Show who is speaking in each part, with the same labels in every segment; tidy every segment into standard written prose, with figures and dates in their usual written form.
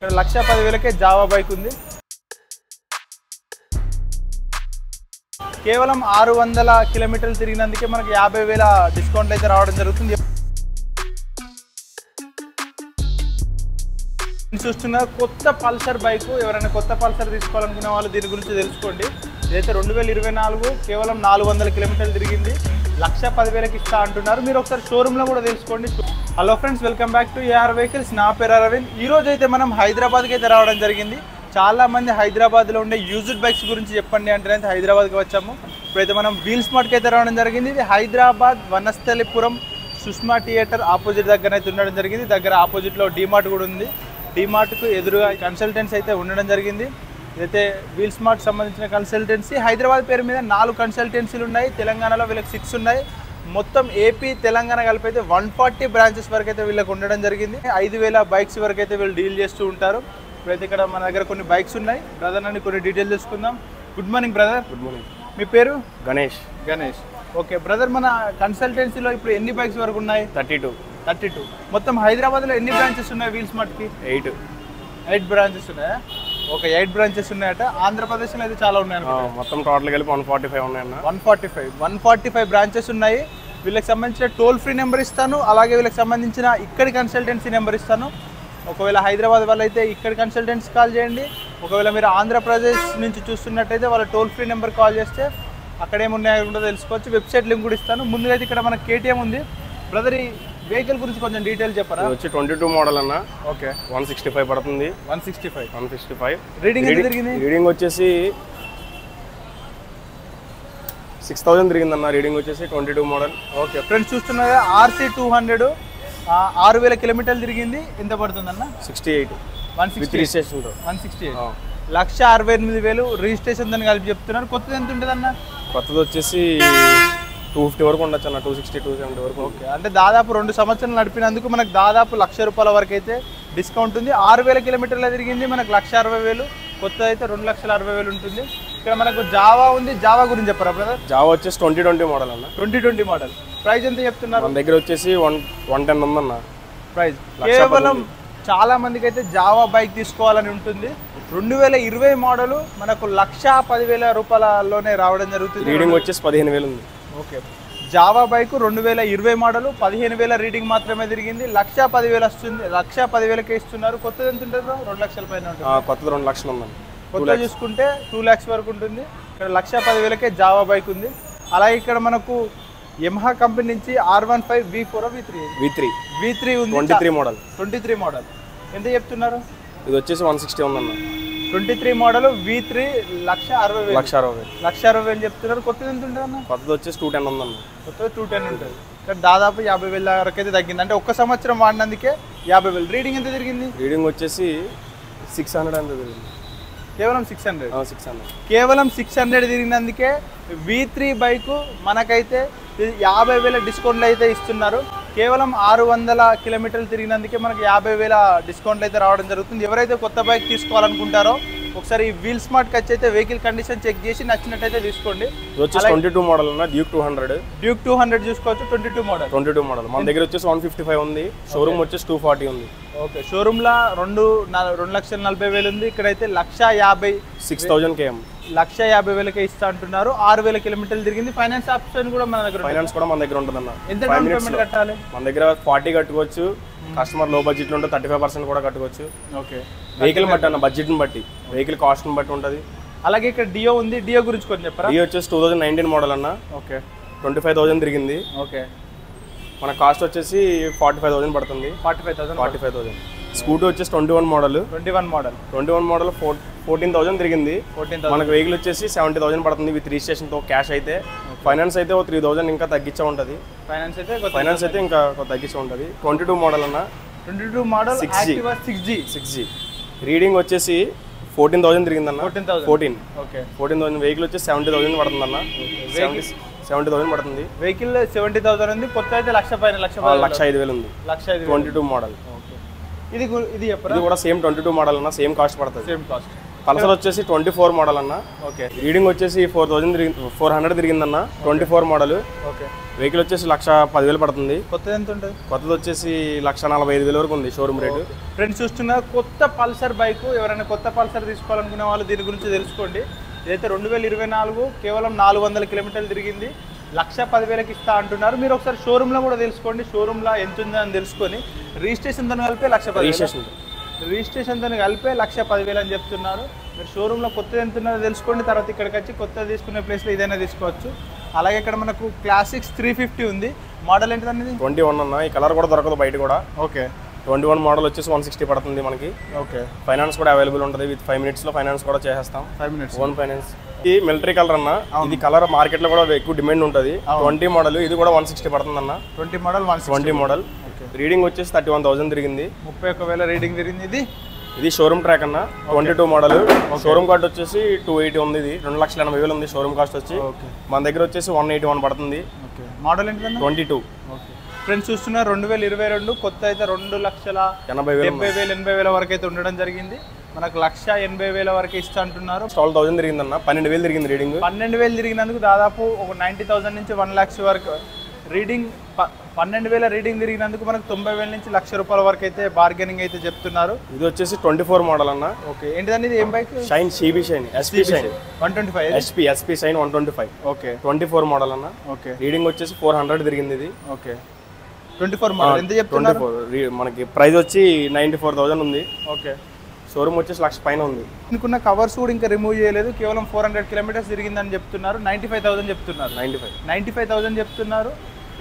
Speaker 1: ఇక్కడ 1,10,000కే Java bike ఉంది. కేవలం 600 కిలోమీటర్లు తిరిగినందుకే మనకి 50,000 డిస్కౌంట్లు అయితే రావడం జరుగుతుంది. చూస్తున్న కొత్త పల్సర్ బైక్, ఎవరైనా కొత్త పల్సర్ తీసుకోవాలనుకునే వాళ్ళు దీని గురించి తెలుసుకోండి. ఇదైతే 2024 కేవలం 400 కిలోమీటర్లు తిరిగింది. 1,10,000కి ఇస్తా అంటున్నారు. మీరు ఒకసారి షోరూంలో కూడా తెలుసుకోండి. Hello friends, welcome back to AR vehicles. నా పేరు అరవింద్. ఈరోజు అయితే మనం హైదరాబాద్కి అయితే రావడం జరిగింది. చాలామంది హైదరాబాద్లో ఉండే యూజ్డ్ బైక్స్ గురించి చెప్పండి అంటే హైదరాబాద్కి వచ్చాము. ఇప్పుడైతే మనం వీల్ స్మార్ట్కి అయితే రావడం జరిగింది. ఇది హైదరాబాద్ వనస్థలిపురం సుష్మా థియేటర్ ఆపోజిట్ దగ్గర అయితే ఉండడం జరిగింది. దగ్గర ఆపోజిట్లో డీమార్ట్ కూడా ఉంది. డీమార్ట్కు ఎదురుగా కన్సల్టెన్సీ అయితే ఉండడం జరిగింది. ఇదైతే వీల్ స్మార్ట్ సంబంధించిన కన్సల్టెన్సీ. హైదరాబాద్ పేరు మీద 4 కన్సల్టెన్సీలు ఉన్నాయి. తెలంగాణలో వీళ్ళకి 6 ఉన్నాయి. మొత్తం ఏపీ తెలంగాణ కలిపి అయితే 140 బ్రాంచెస్ వరకు అయితే వీళ్ళకి ఉండడం జరిగింది. 5,000 బైక్స్ వరకు అయితే వీళ్ళు డీల్ చేస్తూ ఉంటారు. ఇప్పుడైతే ఇక్కడ మన దగ్గర కొన్ని బైక్స్ ఉన్నాయి. బ్రదర్ అని కొన్ని డీటెయిల్స్ తెలుసుకుందాం. Good morning brother.
Speaker 2: Good morning.
Speaker 1: మీ పేరు?
Speaker 2: గణేష్.
Speaker 1: గణేష్. ఓకే బ్రదర్, మన కన్సల్టెన్సీలో ఇప్పుడు ఎన్ని బైక్స్ వరకు ఉన్నాయి? 32. మొత్తం హైదరాబాద్లో ఎన్ని బ్రాంచెస్ ఉన్నాయి వీల్ స్మార్ట్కి? 8 బ్రాంచెస్ ఉన్నాయా? ఓకే, 8 బ్రాంచెస్ ఉన్నాయట. ఆంధ్రప్రదేశ్లో అయితే చాలా ఉన్నాయి.
Speaker 2: మొత్తం టోటల్ కలిపి 145 ఉన్నాయన్న.
Speaker 1: 145 బ్రాంచెస్ ఉన్నాయి. వీళ్ళకి సంబంధించిన టోల్ ఫ్రీ నెంబర్ ఇస్తాను, అలాగే వీళ్ళకి సంబంధించిన ఇక్కడి కన్సల్టెన్సీ నెంబర్ ఇస్తాను. ఒకవేళ హైదరాబాద్ వాళ్ళు అయితే ఇక్కడి కన్సల్టెన్సీ కాల్ చేయండి. ఒకవేళ మీరు ఆంధ్రప్రదేశ్ నుంచి చూస్తున్నట్టయితే వాళ్ళ టోల్ ఫ్రీ నెంబర్ కాల్ చేస్తే అక్కడ ఏమున్నాయో తెలుసుకోవచ్చు. వెబ్సైట్ లింక్ కూడా ఇస్తాను. ముందుగా అయితే ఇక్కడ మన కేటీఎం ఉంది. బ్రదర్, ఈ వెహికల్ గురించి కొంచెం డీటెయిల్ చెప్పరా?
Speaker 2: వచ్చి 22 మోడల్ అన్న.
Speaker 1: ఓకే,
Speaker 2: 165 పడుతుంది.
Speaker 1: 165. రీడింగ్ ఎంత తిరిగింది?
Speaker 2: రీడింగ్ వచ్చేసి 6,000 తిరిగిందన్న. రీడింగ్ వచ్చేసి 22 మోడల్.
Speaker 1: ఓకే ఫ్రెండ్స్, చూస్తున్నారా RC 200 6,000 కిలోమీటర్లు తిరిగింది. ఎంత పడుతుందన్న?
Speaker 2: 68.
Speaker 1: 168. 1,68,000 రిజిస్ట్రేషన్ దాన్ని కలిపి చెప్తున్నారు. కొత్తది ఎంత ఉంటుంది అన్న?
Speaker 2: కొత్తది వచ్చేసి 250 వరకు ఉండొచ్చు అన్న. 260, 270 వరకు.
Speaker 1: ఓకే, అంటే దాదాపు 2 సంవత్సరాలు నడిపినందుకు మనకు దాదాపు ₹1,00,000 వరకు అయితే డిస్కౌంట్ ఉంది. 6,000 కిలోమీటర్లు తిరిగింది. మనకు 1,60,000. కొత్త అయితే 2,60,000 ఉంటుంది. ఇక్కడ మనకు జావా ఉంది. జావా గురించి చెప్పరా బ్రదర్?
Speaker 2: జావా వచ్చేసి 2020 మోడల్ అన్న.
Speaker 1: 2020 మోడల్. ప్రైస్ ఎంత చెప్తున్నారు?
Speaker 2: మన దగ్గర వచ్చేసి 110 ఉందన్న
Speaker 1: ప్రైస్. కేవలం చాలా మందికి అయితే జావా బైక్ తీసుకోవాలని ఉంటుంది. 2020 మోడల్ మనకు ₹1,10,000లోనే రావడం జరుగుతుంది.
Speaker 2: రీడింగ్ వచ్చేసి 15,000 ఉంది.
Speaker 1: Okay, Java bike 2020 model 15,000 reading మాత్రమే తిరిగింది. 1,10,000 వస్తుంది. 1,10,000కే ఇస్తున్నారు. కొత్తది ఎంత ఉంటుంది? 2,00,000 పైన ఉంటుంది.
Speaker 2: కొత్తది 2 లక్షలు ఉందండి.
Speaker 1: కొత్త చూసుకుంటే 2 lakhs వరకు ఉంటుంది. ఇక్కడ 1,10,000కే జావా బైక్ ఉంది. అలాగే ఇక్కడ మనకు యమహా కంపెనీ నుంచి R15 V4 V3 ఉంది. 23 మోడల్. ఎంత చెప్తున్నారు?
Speaker 2: ఇది వచ్చేసి 160 ఉందన్న.
Speaker 1: 23 మోడల్ V3 1,60,000 చెప్తున్నారు. కొత్తది ఎంత ఉంటుంది అన్న?
Speaker 2: కొత్తది వచ్చేసి 210 ఉందన్న.
Speaker 1: కొత్తది 210 ఉంటుంది. ఇక్కడ దాదాపు 50,000 వరకు అయితే తగ్గింది. అంటే ఒక్క సంవత్సరం వాడినందుకే 50,000. రీడింగ్ ఎంత తిరిగింది?
Speaker 2: రీడింగ్ వచ్చేసి 600 అంత తిరిగింది.
Speaker 1: కేవలం 600.
Speaker 2: 600.
Speaker 1: కేవలం 600 తిరిగినందుకే V3 బైక్ మనకైతే 50,000 డిస్కౌంట్లు అయితే ఇస్తున్నారు. కేవలం 600 కిలోమీటర్లు తిరిగినందుకే మనకి 50,000 డిస్కౌంట్లు అయితే రావడం జరుగుతుంది. ఎవరైతే కొత్త బైక్ తీసుకోవాలనుకుంటారో ఒకసారి వీల్ స్మార్ట్కి వచ్చి అయితే వెహికల్ కండిషన్ చెక్ చేసి నచ్చినట్టయితే తీసుకోండి.
Speaker 2: వచ్చేసి 22 మోడల్ ఉన్న డ్యూక్ 200 చూసుకోవచ్చు. 22 మోడల్. మన దగ్గర వచ్చేసి 155 ఉంది. షోరూమ్ వచ్చేసి 240 ఉంది.
Speaker 1: ఓకే, షోరూమ్లో 2,40,000 ఉంది. ఇక్కడైతే
Speaker 2: 1,50,000 km
Speaker 1: 1,50,000కే ఇస్తా అంటున్నారు. 6,000 కిలోమీటర్లు తిరిగింది. ఫైనాన్స్ ఆప్షన్ కూడా మన దగ్గర
Speaker 2: ఉంటుందన్న.
Speaker 1: ఎంత డౌన్ పేమెంట్ కట్టాలి?
Speaker 2: మన దగ్గర 40 కట్టుకోవచ్చు. కస్టమర్ లో బడ్జెట్ ఉంటే 35% కూడా కట్టుకోవచ్చు.
Speaker 1: ఓకే,
Speaker 2: వెహికల్ బట్టి అన్న, బడ్జెట్ ని బట్టి, వెహికల్ కాస్ట్ ని బట్టి ఉంటుంది.
Speaker 1: అలాగే ఇక్కడ డియో ఉంది. డియో గురించి కొంచెం చెప్పరా?
Speaker 2: డియో వచ్చేసి 2019 మోడల్ అన్న.
Speaker 1: ఓకే,
Speaker 2: 25,000 తిరిగింది.
Speaker 1: ఓకే,
Speaker 2: మన కాస్ట్ వచ్చేసి 45,000 పడుతుంది.
Speaker 1: 45,000.
Speaker 2: స్కూటీ వచ్చేసి 21 మోడల్. 14,000 తిరిగింది. మనకు వెహికల్ వచ్చేసి 70,000 పడుతుంది విత్ రిజిస్ట్రేషన్ తో. క్యాష్ అయితే ఫైనాన్స్ అయితే 3,000 ఇంకా తగ్గించే ఉంటుంది. ఫైనాన్స్ అయితే ఇంకా తగ్గించే ఉంటుంది. 22 మోడల్ అన్న.
Speaker 1: 22 మోడల్
Speaker 2: 6G. రీడింగ్ వచ్చేసి 14,000 తిరిగిందన్న. 14,000 వెహికల్ వచ్చేసి 70,000 పడుతుంది అన్న. 70,000 పడుతుంది.
Speaker 1: వెహికల్ 70,000 ఉంది. కొత్త అయితే 1,00,000 పైన
Speaker 2: 1,05,000 ఉంది. 22 మోడల్.
Speaker 1: ఇది చెప్పరా?
Speaker 2: ఇది కూడా సేమ్ 22 మోడల్ అన్న. సేమ్ కాస్ట్ పడుతుంది. పల్సర్ వచ్చేసి 24 మోడల్ అన్న.
Speaker 1: ఓకే.
Speaker 2: రీడింగ్ వచ్చేసి 400 తిరిగిందన్న. 24 మోడల్.
Speaker 1: ఓకే.
Speaker 2: వెహికల్ వచ్చేసి 1,10,000 పడుతుంది.
Speaker 1: కొత్తది ఎంత ఉంటుంది?
Speaker 2: కొత్తది వచ్చేసి 1,45,000 వరకు ఉంది షోరూమ్ రేటు.
Speaker 1: ఫ్రెండ్స్ చూస్తున్నారు కొత్త పల్సర్ బైక్. ఎవరైనా కొత్త పల్సర్ తీసుకోవాలనుకునే వాళ్ళు దీని గురించి తెలుసుకోండి. ఇదైతే 2024 కేవలం 400 కిలోమీటర్లు తిరిగింది. 1,10,000కి ఇస్తా అంటున్నారు. మీరు ఒకసారి షోరూంలో కూడా తెలుసుకోండి. షోరూంలో ఎంత ఉందో అని తెలుసుకొని రిజిస్ట్రేషన్తో కలిపి 1,10,000 రిజిస్ట్రేషన్తో కలిపి 1,10,000 అని చెప్తున్నారు. మీరు షోరూంలో కొత్తది ఎంత ఉన్నదో తెలుసుకోండి. తర్వాత ఇక్కడికి వచ్చి కొత్తది తీసుకునే ప్లేస్లో ఇదైనా తీసుకోవచ్చు. అలాగే ఇక్కడ మనకు క్లాసిక్స్ 350 ఉంది. మోడల్ ఏంటిదనేది
Speaker 2: 21 అన్న. ఈ కలర్ కూడా దొరకదు బయట కూడా.
Speaker 1: ఓకే.
Speaker 2: 21 మోడల్ వచ్చేసి 160 పడుతుంది మనకి.
Speaker 1: ఓకే.
Speaker 2: ఫైనాన్స్ కూడా అవైలబుల్ ఉంటుంది. విత్ 5 మినిట్స్లో ఫైనాన్స్ కూడా చేసేస్తాం.
Speaker 1: 5 మినిట్స్
Speaker 2: ఓన్ ఫైనాన్స్. ఈ మిలిటరీ కలర్ అన్న. ఇది కలర్ మార్కెట్లో కూడా ఎక్కువ డిమాండ్ ఉంటుంది. 20 మోడల్. ఇది కూడా 160 పడుతుంది అన్న.
Speaker 1: 20 మోడల్
Speaker 2: 20 మోడల్. రీడింగ్ వచ్చేసి 31,000 తిరిగింది.
Speaker 1: 31,000 రీడింగ్ తిరిగింది.
Speaker 2: ఇది షోరూమ్ ట్రాక్ అన్న. 22 మోడల్. షోరూమ్ కాస్ట్ వచ్చేసి 280 ఉంది. ఇది 2,80,000 ఉంది షోరూమ్ కాస్ట్ వచ్చి. మన దగ్గర వచ్చేసి 181 పడుతుంది.
Speaker 1: మోడల్ ఏంటంటే
Speaker 2: 22.
Speaker 1: ఫ్రెండ్స్ చూస్తున్నారు 2022 కొత్త అయితే 2,80,000 వరకు అయితే ఉండడం జరిగింది. మనకు 1,80,000 వరకు ఇస్తా అంటున్నారు.
Speaker 2: 12,000 తిరిగిందన్న. 12,000 తిరిగింది రీడింగ్.
Speaker 1: 12,000 తిరిగినందుకు దాదాపు ఒక 90,000 నుంచి 1 lakhs వరకు రీడింగ్. 12,000 రీడింగ్ తిరిగినందుకు మనకు 90,000 నుంచి ₹1,00,000 వరకు అయితే బార్గెనింగ్ అయితే చెప్తున్నారు.
Speaker 2: ఇది వచ్చేసి 24 మోడల్ అన్న.
Speaker 1: ఓకే. ఏంటిదండి ఇది? ఏం bike?
Speaker 2: Shine CB shine SP shine
Speaker 1: 125
Speaker 2: SP shine 125.
Speaker 1: Okay.
Speaker 2: 24 model అన్న.
Speaker 1: ఓకే.
Speaker 2: రీడింగ్ వచ్చేసి 400 తిరిగింది ఇది.
Speaker 1: ఓకే. 24 మోడల్ ఎంత చెప్తున్నారు?
Speaker 2: 24. మనకి ప్రైస్ వచ్చి 94,000 ఉంది.
Speaker 1: ఓకే.
Speaker 2: షోరూమ్ వచ్చేసి 1,00,000 పైన ఉంది.
Speaker 1: అనుకున్న కవర్స్ కూడా ఇంకా రిమూవ్ చేయలేదు. కేవలం 400 కిలోమీటర్స్ తిరిగిందని చెప్తున్నారు. 95,000 చెప్తున్నారు. 95,000 చెప్తున్నారు.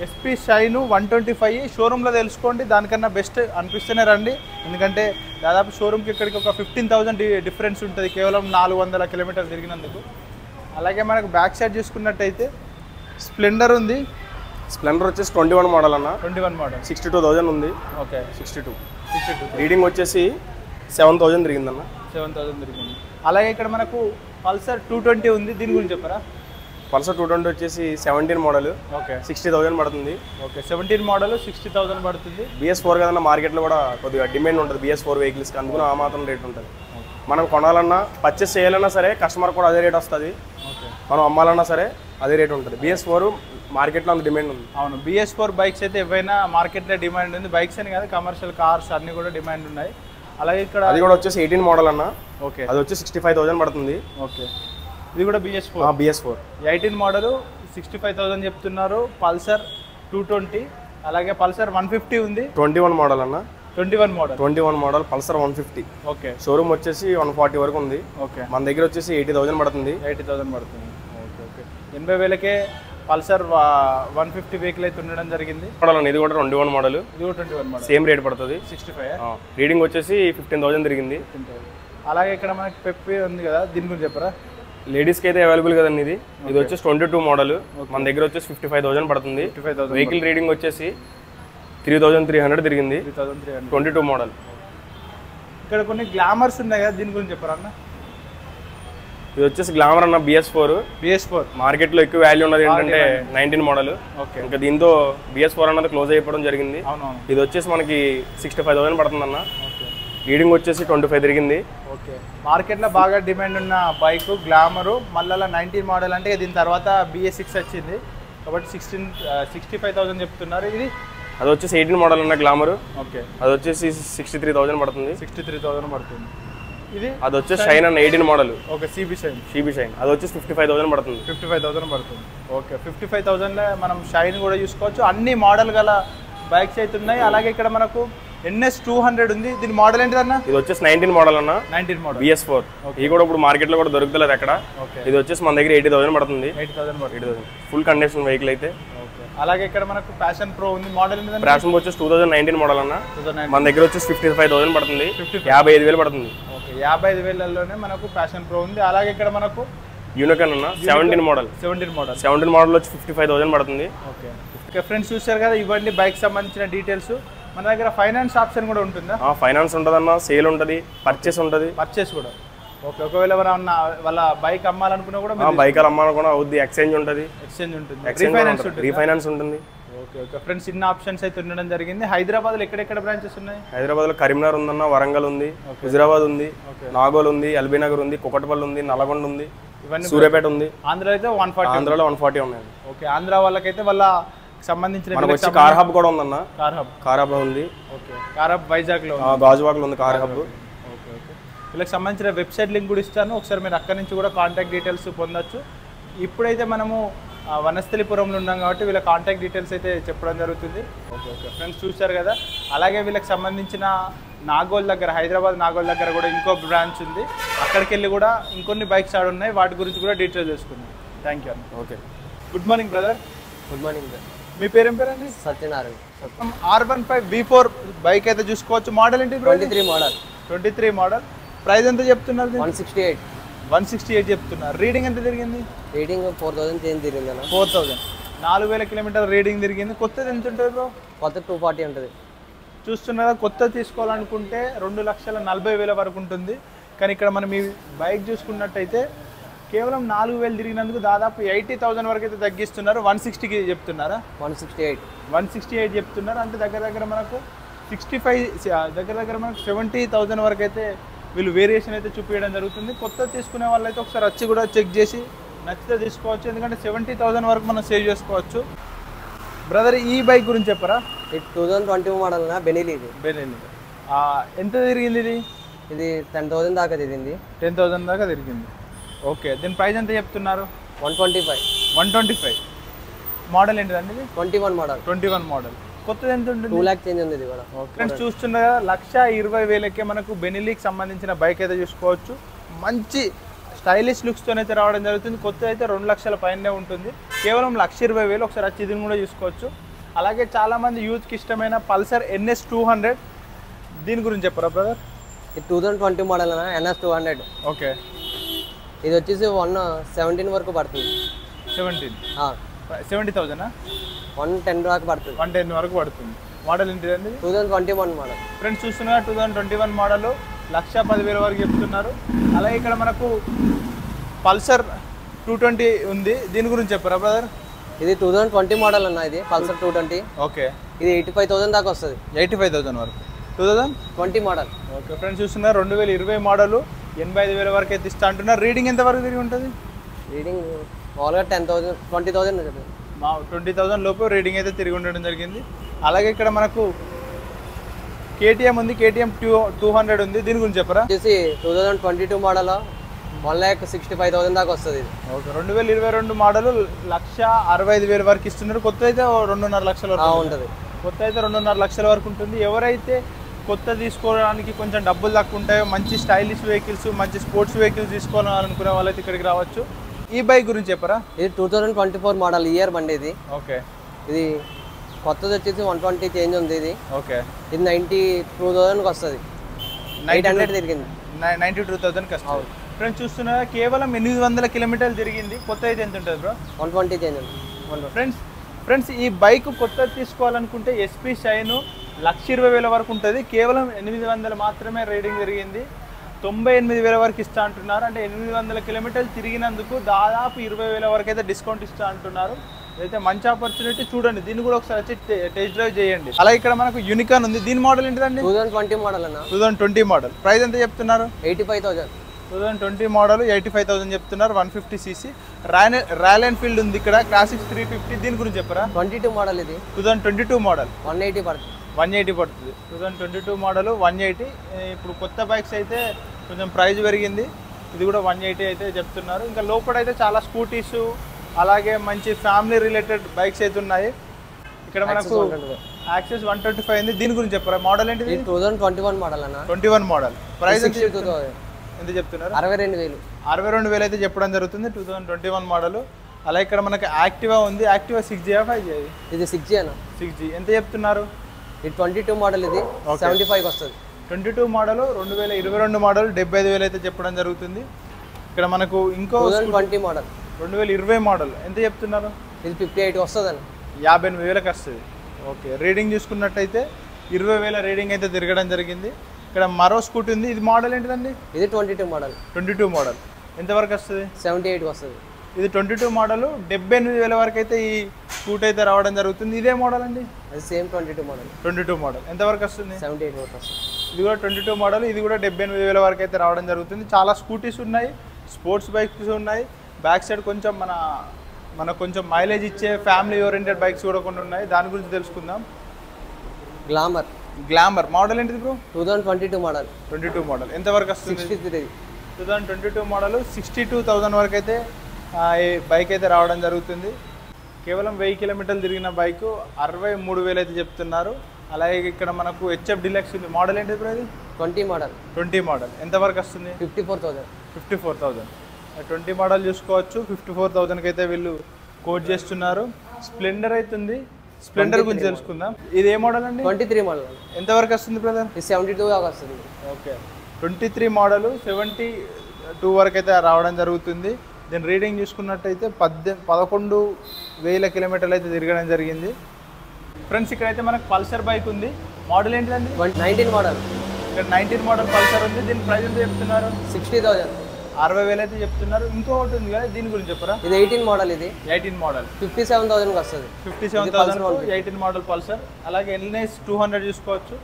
Speaker 1: ఎస్పీ షైన్ 125 షోరూంలో తెలుసుకోండి. దానికన్నా బెస్ట్ అనిపిస్తేనే రండి. ఎందుకంటే దాదాపు షోరూమ్కి ఇక్కడికి ఒక 15,000 డిఫరెన్స్ ఉంటుంది కేవలం 400 కిలోమీటర్లు తిరిగినందుకు. అలాగే మనకు బ్యాక్ సైడ్ చూసుకున్నట్టయితే స్ప్లెండర్ ఉంది.
Speaker 2: స్ప్లెండర్ వచ్చేసి 21 మోడల్ అన్న.
Speaker 1: 21 మోడల్
Speaker 2: 62,000 ఉంది.
Speaker 1: ఓకే.
Speaker 2: 62. రీడింగ్ వచ్చేసి 7,000 తిరిగిందన్న.
Speaker 1: 7,000 తిరిగింది. అలాగే ఇక్కడ మనకు పల్సర్ 220 ఉంది. దీని గురించి చెప్పరా?
Speaker 2: పల్సర్ 220 వచ్చేసి 17 మోడల్.
Speaker 1: ఓకే.
Speaker 2: 60,000 పడుతుంది.
Speaker 1: ఓకే. 17 మోడల్ 60,000 పడుతుంది.
Speaker 2: BS4 కదన్నా మార్కెట్లో కూడా కొద్దిగా డిమాండ్ ఉంటుంది BS4 వెహికల్స్కి. అందుకు ఆ మాత్రం రేట్ ఉంటుంది. మనం కొనాలన్నా పర్చేస్ చేయాలన్నా సరే కస్టమర్ కూడా అదే రేట్ వస్తుంది. మనం అమ్మాలన్నా సరే అదే రేట్ ఉంటుంది. BS4 మార్కెట్లో అంత డిమాండ్ ఉంది.
Speaker 1: అవును. BS4 బైక్స్ అయితే ఏవైనా మార్కెట్లో డిమాండ్ ఉంది. బైక్స్ అని కాదు, కమర్షియల్ కార్స్ అన్నీ కూడా డిమాండ్ ఉన్నాయి. అలాగే ఇక్కడ
Speaker 2: అది కూడా వచ్చేసి 18 మోడల్ అన్న.
Speaker 1: ఓకే.
Speaker 2: అది వచ్చి 65,000 పడుతుంది.
Speaker 1: ఓకే. ఇది కూడా BS4. 18 మోడల్ 65,000 చెప్తున్నారు. పల్సర్ 220. అలాగే పల్సర్ 150 ఉంది.
Speaker 2: 21 మోడల్ అన్న.
Speaker 1: 21
Speaker 2: మోడల్ పల్సర్ 150.
Speaker 1: ఓకే.
Speaker 2: షోరూమ్ వచ్చేసి 140 వరకు ఉంది.
Speaker 1: ఓకే.
Speaker 2: మన దగ్గర వచ్చేసి 80,000 పడుతుంది.
Speaker 1: 80,000 పడుతుంది. ఓకే. ఓకే. 80,000కే పల్సర్ 150 వెహికల్ అయితే ఉండడం జరిగింది.
Speaker 2: మోడల్ ఇది కూడా 21 మోడల్.
Speaker 1: ఇది కూడా 21 మోడల్.
Speaker 2: సేమ్ రేట్ పడుతుంది.
Speaker 1: 65.
Speaker 2: రీడింగ్ వచ్చేసి 15,000 తిరిగింది.
Speaker 1: అలాగే ఇక్కడ మనకి పెప్పి ఉంది కదా, దీని గురించి చెప్పరా?
Speaker 2: లేడీస్కి అయితే అవైలబుల్ కదండి. ఇది వచ్చేసి 22 మోడల్. మన దగ్గర వచ్చేసి 55,000 పడుతుంది. వెహికల్ రీడింగ్ వచ్చేసి 3,300 తిరిగింది. 22 మోడల్.
Speaker 1: ఇక్కడ కొన్ని గ్లామర్స్ ఉన్నాయి కదా, దీని గురించి చెప్పరా అన్న?
Speaker 2: ఇది వచ్చేసి గ్లామర్ అన్న. BS4 మార్కెట్లో ఎక్కువ వాల్యూ ఉన్నది ఏంటంటే 19 మోడల్.
Speaker 1: ఓకే.
Speaker 2: ఇంకా దీంతో BS4 అన్నది క్లోజ్ అయిపోవడం జరిగింది.
Speaker 1: అవునవును.
Speaker 2: ఇది వచ్చేసి మనకి 65,000 పడుతుంది అన్న. రీడింగ్ వచ్చేసి 25 తిరిగింది.
Speaker 1: ఓకే. మార్కెట్లో బాగా డిమాండ్ ఉన్న బైక్ గ్లామరు. మళ్ళీ 19 మోడల్ అంటే దీని తర్వాత BS6 వచ్చింది కాబట్టి 65,000 చెప్తున్నారు. ఇది
Speaker 2: అది వచ్చేసి 18 మోడల్ ఉన్న గ్లామర్.
Speaker 1: ఓకే.
Speaker 2: అది వచ్చేసి 63,000 పడుతుంది.
Speaker 1: 63,000 పడుతుంది. ఇది
Speaker 2: అది వచ్చేసి షైన్ అన్న 18 మోడల్.
Speaker 1: ఓకే. సిబి షైన్
Speaker 2: అది వచ్చేసి 55,000 పడుతుంది.
Speaker 1: 55,000 పడుతుంది. ఓకే. 55,000లో మనం షైన్ కూడా చూసుకోవచ్చు. అన్ని మోడల్ గల బైక్స్ అయితే ఉన్నాయి. అలాగే ఇక్కడ మనకు NS200 ఉంది. దీని మోడల్ ఏంటిదన్న?
Speaker 2: ఇది వచ్చేసి 19 మోడల్ అన్న.
Speaker 1: 19 మోడల్
Speaker 2: BS4. ఇది కూడా ఇప్పుడు మార్కెట్లో కూడా దొరుకుతలేదు ఎక్కడ. ఇది వచ్చేసి మన దగ్గర 80,000 పడుతుంది.
Speaker 1: 80,000
Speaker 2: ఫుల్ కండిషన్ వెహికల్ అయితే.
Speaker 1: అలాగే ఇక్కడ మనకు ప్యాషన్ ప్రో ఉంది. మోడల్ ఏంటంటే
Speaker 2: ప్యాషన్ ప్రో వచ్చేసి 2019 మోడల్ అన్న. మన దగ్గర వచ్చేసి 55,000 పడుతుంది. 55,000 పడుతుంది.
Speaker 1: ఓకే. 55,000లోనే మనకు ప్యాషన్ ప్రో ఉంది. అలాగే ఇక్కడ మనకు
Speaker 2: యూనికాన్ అన్న 17 మోడల్. 17 మోడల్ వచ్చి 55,000 పడుతుంది.
Speaker 1: ఓకే. ఓకే ఫ్రెండ్స్ చూశారు కదా, ఇవన్నీ బైక్ సంబంధించిన డీటెయిల్స్. మన దగ్గర ఫైనాన్స్ ఆప్షన్ కూడా ఉంటుందా?
Speaker 2: ఫైనాన్స్ ఉంటుందన్న. సేల్ ఉంటుంది, పర్చేస్ ఉంటుంది.
Speaker 1: పర్చేస్ కూడా. ఓకే. ఒకవేళ ఎవరైనా వాళ్ళ బైక్ అమ్మాలనుకున్నా కూడా
Speaker 2: బైక్ అమ్మాలనుకున్నా అవుద్ది. ఎక్స్చేంజ్ ఉంటుంది.
Speaker 1: ఎక్స్చేంజ్ ఉంటుంది.
Speaker 2: రీఫైనాన్స్ ఉంటుంది.
Speaker 1: ఓకే ఓకే ఫ్రెండ్స్, ఇన్ని ఆప్షన్స్ అయితే ఉండడం జరిగింది. హైదరాబాద్లో ఎక్కడెక్కడ బ్రాంచెస్ ఉన్నాయి?
Speaker 2: హైదరాబాద్లో కరీంనగర్ ఉందన్న, వరంగల్ ఉంది, హుజరాబాద్ ఉంది, నాగోల్ ఉంది, ఎల్బీనగర్ ఉంది, కుకట్పల్లి ఉంది, నల్గొండ ఉంది, ఇవన్నీ సూర్యాపేట ఉంది.
Speaker 1: ఆంధ్ర అయితే 140.
Speaker 2: ఆంధ్రాలో 140 ఉన్నాయి.
Speaker 1: ఓకే, ఆంధ్ర వాళ్ళకైతే వాళ్ళ సంబంధించిన
Speaker 2: మనకు వచ్చి కార్ హబ్ కూడా ఉందన్న. కార్ హబ్ ఉంది.
Speaker 1: ఓకే, కార్ హబ్ వైజాగ్లో,
Speaker 2: గాజువాకలో ఉంది కార్ హబ్.
Speaker 1: ఓకే ఓకే, వీళ్ళకి సంబంధించిన వెబ్సైట్ లింక్ కూడా ఇస్తాను, ఒకసారి మీరు అక్కడి నుంచి కూడా కాంటాక్ట్ డీటెయిల్స్ పొందొచ్చు. ఇప్పుడైతే మనము వనస్థలిపురంలో ఉన్నాం కాబట్టి వీళ్ళ కాంటాక్ట్ డీటెయిల్స్ అయితే చెప్పడం జరుగుతుంది. ఓకే ఓకే ఫ్రెండ్స్, చూశారు కదా. అలాగే వీళ్ళకి సంబంధించిన నాగోల్ దగ్గర, హైదరాబాద్ నాగోల్ దగ్గర కూడా ఇంకో బ్రాంచ్ ఉంది. అక్కడికి వెళ్ళి కూడా ఇంకొన్ని బైక్స్ ఆడ ఉన్నాయి, వాటి గురించి కూడా డీటెయిల్స్ తెలుసుకుందాం. థ్యాంక్ యూ అన్న.
Speaker 2: Okay,
Speaker 1: good morning brother.
Speaker 3: Good morning sir.
Speaker 1: మీ పేరు ఏం పేరండి?
Speaker 3: సత్యనారాయణ.
Speaker 1: R15 V4 బైక్ అయితే చూసుకోవచ్చు. మోడల్ ఏంటి?
Speaker 3: 23 మోడల్.
Speaker 1: 23 మోడల్. ప్రైస్ ఎంత చెప్తున్నారు?
Speaker 3: 168.
Speaker 1: 168 చెప్తున్నారు. రీడింగ్ ఎంత తిరిగింది?
Speaker 3: రీడింగ్ 4000 చేంజ్ తిరిగింది అన్న.
Speaker 1: 4000, 4000 కిలోమీటర్ రీడింగ్ తిరిగింది. కొత్తది ఎంత ఉంటుంది బ్రో?
Speaker 3: కొత్త 240 ఉంటుంది.
Speaker 1: చూస్తున్నారా, కొత్త తీసుకోవాలనుకుంటే 2,40,000 వరకు ఉంటుంది. కానీ ఇక్కడ మనం ఈ బైక్ చూసుకున్నట్టయితే కేవలం 4000 తిరిగినందుకు దాదాపు 80,000 వరకు అయితే తగ్గిస్తున్నారు. 160కి చెప్తున్నారా? 168 చెప్తున్నారు. అంటే దగ్గర మనకు 65, దగ్గర మనకు 70,000 వరకు అయితే వీళ్ళు వేరియేషన్ అయితే చూపించడం జరుగుతుంది. కొత్త తీసుకునే వాళ్ళైతే ఒకసారి వచ్చి కూడా చెక్ చేసి నచ్చితే తీసుకోవచ్చు, ఎందుకంటే 70,000 వరకు మనం సేవ్ చేసుకోవచ్చు. బ్రదర్, ఈ బైక్ గురించి చెప్పరా?
Speaker 3: 2020 మోడల్ బెనీలీ. ఇది
Speaker 1: బెనీలీ. ఎంత తిరిగింది ఇది?
Speaker 3: ఇది 10,000 దాకా తిరిగింది.
Speaker 1: 10,000 దాకా తిరిగింది. ఓకే, దీని ప్రైస్ ఎంత చెప్తున్నారు?
Speaker 3: 125.
Speaker 1: మోడల్ ఏంటిదండి ఇది?
Speaker 3: 21 మోడల్.
Speaker 1: 21 మోడల్. కొత్తది ఎంత ఉంటుంది?
Speaker 3: 2 lakh చేంజ్ ఉంది ఇది కూడా.
Speaker 1: ఫ్రెండ్స్, చూస్తున్నారు కదా, 1,20,000కే మనకు బెనీలీకి సంబంధించిన బైక్ అయితే చూసుకోవచ్చు. మంచి స్టైలిష్ లుక్స్తో అయితే రావడం జరుగుతుంది. కొత్త అయితే 2 లక్షల పైనే ఉంటుంది. కేవలం 1,20,000. ఒకసారి వచ్చి ఇది కూడా చూసుకోవచ్చు. అలాగే చాలామంది యూత్కి ఇష్టమైన పల్సర్ NS 200, దీని గురించి చెప్పరా బ్రదర్?
Speaker 3: ఇది 2020 మోడల్ అన్న, NS 200.
Speaker 1: ఓకే,
Speaker 3: ఇది వచ్చేసి 117 వరకు పడుతుంది.
Speaker 1: 70,000?
Speaker 3: 110 దాకా పడుతుంది.
Speaker 1: 110 వరకు పడుతుంది. మోడల్ ఏంటిదండి?
Speaker 3: 2021 మోడల్.
Speaker 1: ఫ్రెండ్స్, చూస్తున్నారు 2021 మోడల్, 1,10,000 వరకు చెప్తున్నారు. అలాగే ఇక్కడ మనకు పల్సర్ 220 ఉంది, దీని గురించి చెప్పరా బ్రదర్?
Speaker 3: ఇది 2020 మోడల్ అన్న, ఇది పల్సర్ 220.
Speaker 1: ఓకే,
Speaker 3: ఇది 85,000 దాకా వస్తుంది.
Speaker 1: 85,000 వరకు. 2020
Speaker 3: మోడల్.
Speaker 1: ఓకే ఫ్రెండ్స్, చూస్తున్నారు 2020 మోడల్, 85,000 వరకు అయితే ఇస్తా అంటున్నారు. రీడింగ్ ఎంత వరకు తిరిగి ఉంటుంది?
Speaker 3: రీడింగ్ మామూలుగా 10,000, 20,000
Speaker 1: 20,000 లోపు రీడింగ్ అయితే తిరిగి ఉండడం జరిగింది. అలాగే ఇక్కడ మనకు KTM ఉంది, KTM 200 ఉంది, దీని గురించి చెప్పరా?
Speaker 3: వచ్చేసి 2022 మోడల్ 1,65,000 దాకా వస్తుంది.
Speaker 1: ఓకే, 2022 మోడల్ 1,65,000 వరకు ఇస్తున్నారు. కొత్త అయితే 2.5 లక్షల వరకు ఉంటుంది. కొత్త అయితే 2.5 లక్షల వరకు ఉంటుంది. ఎవరైతే కొత్త తీసుకోవడానికి కొంచెం డబ్బులు తక్కువ ఉంటాయో, మంచి స్టైలిష్ వెహికల్స్, మంచి స్పోర్ట్స్ వెహికల్స్ తీసుకోవాలనుకునే వాళ్ళైతే ఇక్కడికి రావచ్చు. ఈ బైక్ గురించి చెప్పరా?
Speaker 3: ఇది 2024 మోడల్ ఇయర్ బండి ఇది.
Speaker 1: ఓకే,
Speaker 3: ఇది కొత్తది వచ్చేసి 120 చేంజ్ ఉంది. ఇది
Speaker 1: ఓకే,
Speaker 3: ఇది 92,000కి వస్తుంది. 800 తిరిగింది.
Speaker 1: 92,000కి వస్తుంది. ఫ్రెండ్స్, చూస్తున్నారా, కేవలం 800 కిలోమీటర్లు తిరిగింది. కొత్త అయితే ఎంత ఉంటుంది బ్రో?
Speaker 3: 120 చేంజ్ ఉంది.
Speaker 1: ఫ్రెండ్స్, ఈ బైక్ కొత్తది తీసుకోవాలనుకుంటే SP షైన్ 1,20,000 వరకు ఉంటుంది. కేవలం 800 మాత్రమే రీడింగ్ తిరిగింది. 98,000 వరకు ఇస్తా అంటున్నారు. అంటే 800 కిలోమీటర్లు తిరిగినందుకు దాదాపు 20,000 వరకు అయితే డిస్కౌంట్ ఇస్తా అంటున్నారు. అయితే మంచి ఆపర్చునిటీ, చూడండి. దీన్ని కూడా ఒకసారి వచ్చి టెస్ట్ డ్రైవ్ చేయండి. అలాగే ఇక్కడ మనకు యూనికాన్ ఉంది, దీని మోడల్ ఏంటిదండి?
Speaker 3: 2020 మోడల్ అన్న.
Speaker 1: 2020 మోడల్. ప్రైస్ ఎంత చెప్తున్నారు?
Speaker 3: 85,000.
Speaker 1: 2020 మోడల్ 85,000 చెప్తున్నారు. 150cc. రాయల్ ఎన్ఫీల్డ్ ఉంది ఇక్కడ, క్లాసిక్స్ 350, దీని గురించి చెప్పరా?
Speaker 3: 22 మోడల్ ఇది.
Speaker 1: 2022 మోడల్.
Speaker 3: 180 పడుతుంది.
Speaker 1: 180 పడుతుంది. 2022 మోడల్ 180. ఇప్పుడు కొత్త బైక్స్ అయితే కొంచెం ప్రైస్ పెరిగింది. ఇది కూడా 180 అయితే చెప్తున్నారు. ఇంకా లోపల అయితే చాలా స్కూటీస్, అలాగే మంచి ఫ్యామిలీ రిలేటెడ్ బైక్స్ అయితే ఉన్నాయి. ఇక్కడ మనకు యాక్సెస్ 125 ఉంది, దీని గురించి చెప్పరా? మోడల్ ఏంటి?
Speaker 3: 2021 మోడల్ అన్న.
Speaker 1: 21 మోడల్. ప్రైస్ ఎంత చెప్తున్నారు?
Speaker 3: 62,000.
Speaker 1: 62,000 అయితే చెప్పడం జరుగుతుంది. 2021 మోడల్. అలా ఇక్కడ మనకు యాక్టివా ఉంది. Activa 6G 5G?
Speaker 3: ఇది 6G అన్న.
Speaker 1: 6G. ఎంత చెప్తున్నారు?
Speaker 3: ఇది 22 మోడల్, ఇది 75 వస్తుంది.
Speaker 1: 22 మోడల్, 2022 మోడల్ 75,000 అయితే చెప్పడం జరుగుతుంది. ఇక్కడ మనకు ఇంకో
Speaker 3: 2020 మోడల్
Speaker 1: 2020 మోడల్ ఎంత చెప్తున్నారు?
Speaker 3: ఇది 58 వస్తుంది అన్న.
Speaker 1: 58,000కి వస్తుంది. ఓకే, రీడింగ్ చూసుకున్నట్టయితే 20,000 రీడింగ్ అయితే తిరగడం జరిగింది. ఇక్కడ మరో స్కూటీ ఉంది, ఇది మోడల్ ఏంటిదండి?
Speaker 3: ఇది 22 మోడల్.
Speaker 1: 22 మోడల్. ఎంతవరకు వస్తుంది?
Speaker 3: 78 వస్తుంది.
Speaker 1: ఇది 22 మోడల్ 78,000 వరకు అయితే ఈ స్కూటీ అయితే రావడం జరుగుతుంది. ఇదే మోడల్ అండి?
Speaker 3: అది సేమ్ 22 మోడల్.
Speaker 1: 22 మోడల్ ఎంతవరకు వస్తుంది?
Speaker 3: 78 వరకు వస్తుంది.
Speaker 1: ఇది కూడా 22 మోడల్, ఇది కూడా 78,000 వరకు అయితే రావడం జరుగుతుంది. చాలా స్కూటీస్ ఉన్నాయి, స్పోర్ట్స్ బైక్స్ ఉన్నాయి. బ్యాక్ సైడ్ కొంచెం మన కొంచెం మైలేజ్ ఇచ్చే ఫ్యామిలీ ఓరియంటెడ్ బైక్స్ కూడా కొన్ని ఉన్నాయి. దాని గురించి తెలుసుకుందాం. గ్లామర్ మోడల్ ఏంటిది బ్రో?
Speaker 3: 2022 మోడల్.
Speaker 1: 22 మోడల్ ఎంతవరకు వస్తుంది?
Speaker 3: 63.
Speaker 1: 2022 మోడల్ 62,000 వరకు అయితే ఈ బైక్ అయితే రావడం జరుగుతుంది. కేవలం 1000 కిలోమీటర్లు తిరిగిన బైక్ 63,000 అయితే చెప్తున్నారు. అలాగే ఇక్కడ మనకు హెచ్ఎఫ్ డిలక్స్ ఉంది. మోడల్ ఏంటి బ్రో? ఇది
Speaker 3: 20 మోడల్.
Speaker 1: 20 మోడల్ ఎంతవరకు వస్తుంది?
Speaker 3: 54,000.
Speaker 1: 54,000. 20 మోడల్ చూసుకోవచ్చు. 54,000కి అయితే వీళ్ళు కోట్ చేస్తున్నారు. స్ప్లెండర్ అయితే ఉంది. స్ప్లెండర్ గురించి తెలుసుకుందాం. ఇది ఏ మోడల్ అండి?
Speaker 3: 23 మోడల్.
Speaker 1: ఎంతవరకు వస్తుంది బ్రదర్?
Speaker 3: ఇది 72 దాకా వస్తుంది.
Speaker 1: ఓకే, 23 మోడల్ 72 వరకు అయితే రావడం జరుగుతుంది. దీని రీడింగ్ చూసుకున్నట్టయితే 11,000 కిలోమీటర్లు అయితే తిరగడం జరిగింది. ఫ్రెండ్స్ ఇక్కడైతే మనకు పల్సర్ బైక్ ఉంది. మోడల్ ఏంటిదండి?
Speaker 3: 19 మోడల్.
Speaker 1: ఇక్కడ 19 మోడల్ పల్సర్ ఉంది. దీని ప్రైస్ ఎంత చెప్తున్నారు?
Speaker 3: 60,000.
Speaker 1: 60,000 అయితే చెప్తున్నారు. ఇంకొకటి ఉంది కదా, దీని గురించి చెప్పరా?
Speaker 3: ఇది 18 మోడల్. ఇది
Speaker 1: 18 మోడల్
Speaker 3: 57,000కి వస్తుంది.
Speaker 1: 57,000 18 మోడల్ పల్సర్. అలాగే ఎల్ఎస్ 200 చూసుకోవచ్చు.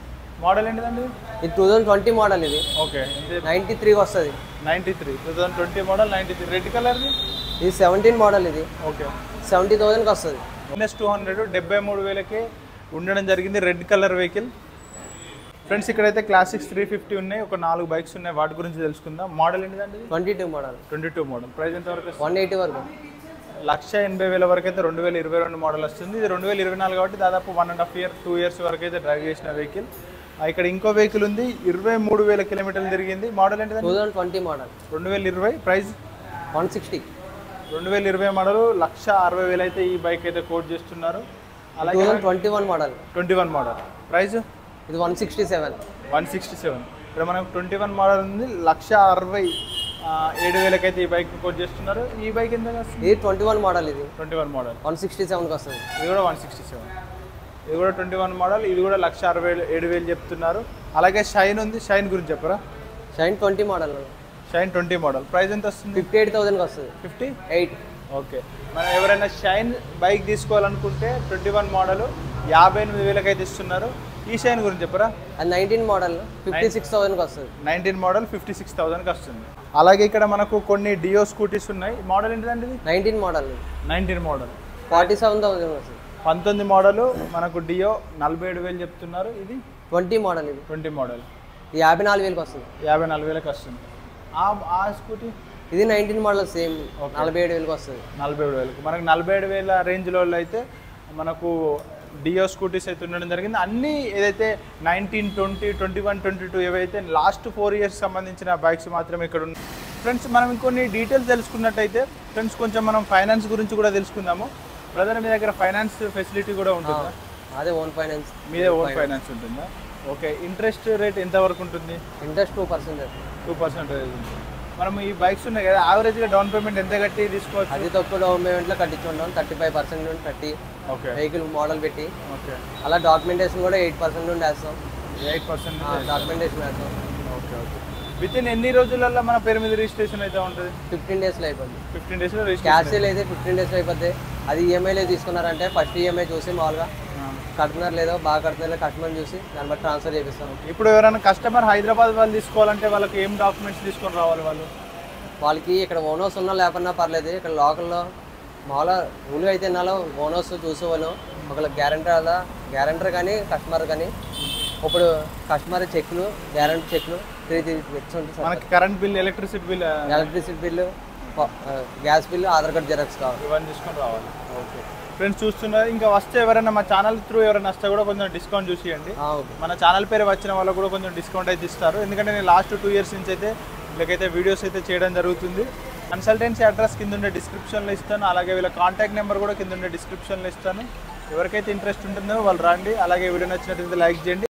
Speaker 1: మోడల్ ఏంటిదండి?
Speaker 3: ఇది 2020 మోడల్. ఇది
Speaker 1: ఓకే
Speaker 3: 93 వస్తుంది.
Speaker 1: 93 2020 మోడల్ 93. రెడ్ కలర్ది?
Speaker 3: ఇది 17 మోడల్. ఇది
Speaker 1: ఓకే
Speaker 3: 70,000కి వస్తుంది.
Speaker 1: ఎల్ఎస్ 200 73,000కే ఉండడం జరిగింది. Red colour vehicle. ఫ్రెండ్స్ ఇక్కడైతే క్లాసిక్స్ 350 ఉన్నాయి. ఒక 4 బైక్స్ ఉన్నాయి, వాటి గురించి తెలుసుకుందాం. మోడల్ ఏంటిదండి?
Speaker 3: 22 మోడల్.
Speaker 1: 22 మోడల్. ప్రైస్ ఎంత వరకు?
Speaker 3: 180 వరకు.
Speaker 1: 180,000 వరకు అయితే 2022 మోడల్ వస్తుంది. ఇది 2024 కాబట్టి దాదాపు 1.5 ఇయర్ 2 ఇయర్స్ వరకు అయితే డ్రైవ్ చేసిన వెహికల్. ఇక్కడ ఇంకో వెహికల్ ఉంది, 23,000 కిలోమీటర్లు తిరిగింది. మోడల్ ఏంటిదండి?
Speaker 3: 2020 మోడల్.
Speaker 1: 2020. ప్రైస్
Speaker 3: 160.
Speaker 1: 2020 మోడల్ 160,000 అయితే ఈ బైక్ అయితే కోట్ చేస్తున్నారు. అలాగే
Speaker 3: 2021 మోడల్.
Speaker 1: 21 మోడల్. ప్రైస్
Speaker 3: ఇది 167.
Speaker 1: 167. ఇక్కడ మనకు 21 మోడల్ ఉంది. 167,000 అయితే ఈ బైక్ కోట్ చేస్తున్నారు. ఈ బైక్ ఎంత వస్తుంది?
Speaker 3: ఇది 21 మోడల్. ఇది
Speaker 1: 21 మోడల్
Speaker 3: 167కి వస్తుంది.
Speaker 1: ఇది కూడా 167. ఇది కూడా 21 మోడల్. ఇది కూడా 167,000 చెప్తున్నారు. అలాగే షైన్ ఉంది. షైన్ గురించి చెప్పరా?
Speaker 3: Shine 20 model.
Speaker 1: Shine 20 model. Price ఎంత వస్తుంది?
Speaker 3: 58,000కి వస్తుంది.
Speaker 1: 58. ఓకే, మనం ఎవరైనా షైన్ బైక్ తీసుకోవాలనుకుంటే 21 మోడల్ 58,000 అయితే ఇస్తున్నారు. ఈ షైన్ గురించి చెప్పరా?
Speaker 3: అది 19 మోడల్ 56,000కి వస్తుంది.
Speaker 1: 19 మోడల్ 56,000కి వస్తుంది. అలాగే ఇక్కడ మనకు కొన్ని డియో స్కూటీస్ ఉన్నాయి. మోడల్ ఏంటిదండి?
Speaker 3: 19 మోడల్.
Speaker 1: 19 మోడల్
Speaker 3: 47,000 వస్తుంది.
Speaker 1: 19 మోడల్ మనకు డియో 47,000 చెప్తున్నారు. ఇది
Speaker 3: 20 మోడల్. ఇది
Speaker 1: 20 మోడల్
Speaker 3: 54,000కి వస్తుంది.
Speaker 1: 54,000 వస్తుంది. ఆ స్కూటీ
Speaker 3: ఇది 19 మోడల్ సేమ్ 47,000కి వస్తుంది.
Speaker 1: 47,000. మనకు 47,000 రేంజ్లో అయితే మనకు డియో స్కూటీస్ అయితే ఉండడం జరిగింది. అన్నీ ఏదైతే 19, 20, 21, 22 ఏవైతే లాస్ట్ 4 ఇయర్స్ సంబంధించిన బైక్స్ మాత్రమే ఇక్కడ ఉన్నాయి. ఫ్రెండ్స్ మనం ఇంకొన్ని డీటెయిల్స్ తెలుసుకున్నట్టయితే ఫ్రెండ్స్ కొంచెం మనం ఫైనాన్స్ గురించి కూడా తెలుసుకుందాము. బ్రదర్ మీ దగ్గర ఫైనాన్స్ ఫెసిలిటీ కూడా ఉంటుందా?
Speaker 3: అదే ఓన్ ఫైనాన్స్.
Speaker 1: మీదే ఓన్ ఫైనాన్స్ ఉంటుందా? ఓకే. ఇంట్రెస్ట్ రేట్ ఎంత వరకు ఉంటుంది?
Speaker 3: ఇంట్రెస్ట్ 2%.
Speaker 1: 2% ఉంటుంది. మనం ఈ బైక్స్ ఉన్నాయి కదా, యావరేజ్గా డౌన్ పేమెంట్ ఎంత కట్టి తీసుకోవచ్చు?
Speaker 3: అది తక్కువ డౌన్ పేమెంట్లో కట్టించుకుంటాం. 35% నుండి 30.
Speaker 1: ఓకే.
Speaker 3: వెహికల్ మోడల్ పెట్టి
Speaker 1: ఓకే.
Speaker 3: అలా డాక్యుమెంటేషన్ కూడా 8% నుండి వేస్తాం.
Speaker 1: 8%
Speaker 3: డాక్యుమెంటేషన్ వేస్తాం.
Speaker 1: ఓకే. ఓకే. విత్ ఇన్ ఎన్ని రోజులలో మన పేరు మీద రిజిస్ట్రేషన్ అయితే ఉంటుంది?
Speaker 3: 15 డేస్లో అయిపోద్ది.
Speaker 1: 15 డేస్లో
Speaker 3: క్యాష్
Speaker 1: రిజిస్ట్రేషన్
Speaker 3: అయితే 15 డేస్లో అయిపోతాయి. అది ఈఎంఐలో తీసుకున్నారంటే ఫస్ట్ ఈఎంఐ చూసి మామూలుగా కడుతున్నారు లేదో బాగా కడుతున్నారు కస్టమర్ చూసి దాన్ని బట్టి ట్రాన్స్ఫర్ చేపిస్తాం.
Speaker 1: ఇప్పుడు ఎవరైనా కస్టమర్ హైదరాబాద్ వాళ్ళు తీసుకోవాలంటే వాళ్ళకి ఏం డాక్యుమెంట్స్ తీసుకొని రావాలి?
Speaker 3: వాళ్ళకి ఇక్కడ ఓనర్స్ ఉన్నా లేకున్నా పర్లేదు. ఇక్కడ లోకల్లో మామూలుగా రూల్గా అయితే నాలో ఓనర్స్ చూసేవాళ్ళు ఒకళ్ళు గ్యారెంటర్ కానీ కస్టమర్ కానీ. ఇప్పుడు కస్టమర్ చెక్లు గ్యారెంటీ చెక్లు 3 చెక్స్ ఉంటాయి.
Speaker 1: మనకి current bill, electricity
Speaker 3: bill, gas bill, Aadhaar card xerox కావాలి.
Speaker 1: ఇవన్నీ తీసుకొని రావాలి. ఓకే. ఫ్రెండ్స్ చూస్తున్నారు. ఇంకా వస్తే ఎవరైనా మా ఛానల్ త్రూ ఎవరైనా వస్తే కూడా కొంచెం డిస్కౌంట్ చూసియండి. మన ఛానల్ పేరు వచ్చిన వాళ్ళకు కూడా కొంచెం డిస్కౌంట్ అయితే ఇస్తారు. ఎందుకంటే నేను లాస్ట్ 2 ఇయర్స్ నుంచి అయితే వీళ్ళకైతే వీడియోస్ అయితే చేయడం జరుగుతుంది. కన్సల్టెన్సీ అడ్రస్ కింద ఉండే డిస్క్రిప్షన్లో ఇస్తాను. అలాగే వీళ్ళ కాంటాక్ట్ నెంబర్ కూడా కింద ఉండే డిస్క్రిప్షన్లో ఇస్తాను. ఎవరికైతే ఇంట్రెస్ట్ ఉంటుందో వాళ్ళు రండి. అలాగే వీడియో నచ్చినట్లయితే లైక్ చేయండి.